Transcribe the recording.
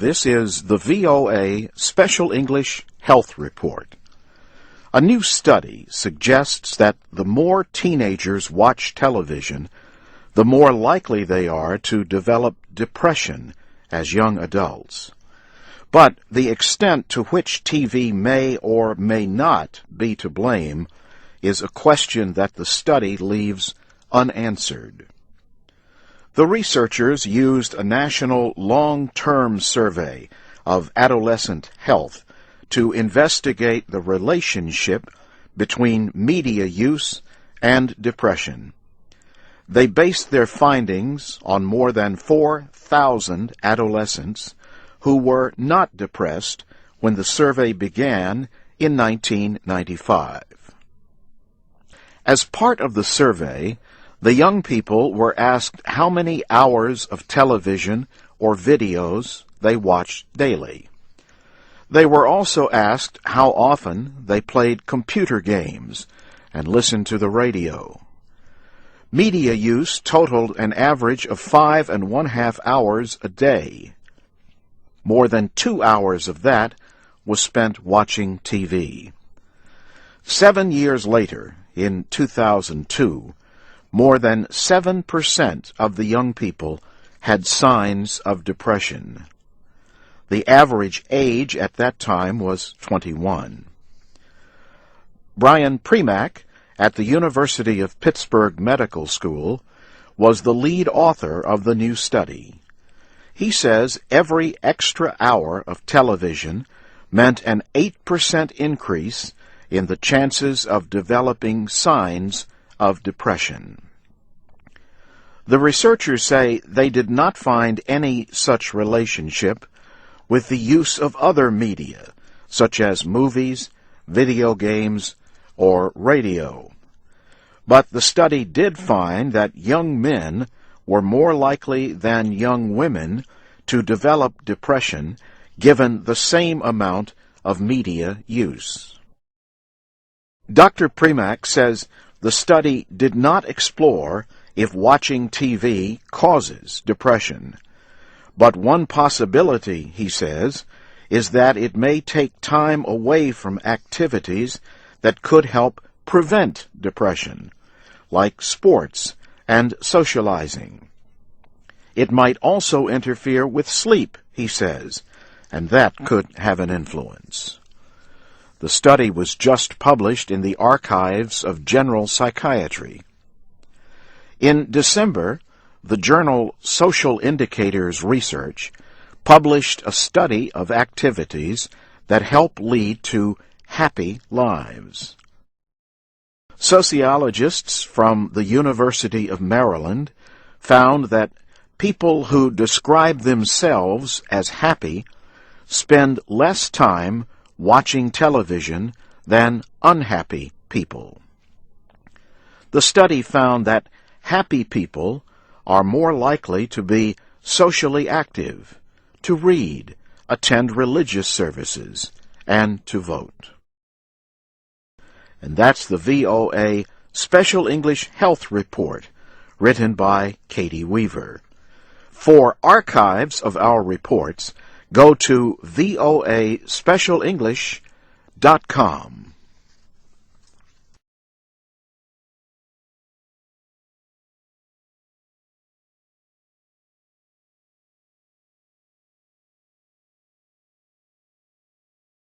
This is the VOA Special English Health Report. A new study suggests that the more teenagers watch television, the more likely they are to develop depression as young adults. But the extent to which TV may or may not be to blame is a question that the study leaves unanswered. The researchers used a national long-term survey of adolescent health to investigate the relationship between media use and depression. They based their findings on more than 4,000 adolescents who were not depressed when the survey began in 1995. As part of the survey, the young people were asked how many hours of television or videos they watched daily. They were also asked how often they played computer games and listened to the radio. Media use totaled an average of 5.5 hours a day. More than 2 hours of that was spent watching TV. 7 years later, in 2002, more than 7% of the young people had signs of depression. The average age at that time was 21. Brian Premack at the University of Pittsburgh Medical School was the lead author of the new study. He says every extra hour of television meant an 8% increase in the chances of developing signs of depression. The researchers say they did not find any such relationship with the use of other media, such as movies, video games, or radio. But the study did find that young men were more likely than young women to develop depression given the same amount of media use. Dr. Premack says the study did not explore if watching TV causes depression. But one possibility, he says, is that it may take time away from activities that could help prevent depression, like sports and socializing. It might also interfere with sleep, he says, and that could have an influence. The study was just published in the Archives of General Psychiatry. In December, the journal Social Indicators Research published a study of activities that help lead to happy lives. Sociologists from the University of Maryland found that people who describe themselves as happy spend less time watching television than unhappy people. The study found that happy people are more likely to be socially active, to read, attend religious services, and to vote. And that's the VOA Special English Health Report, written by Katie Weaver. For archives of our reports, go to voaspecialenglish.com.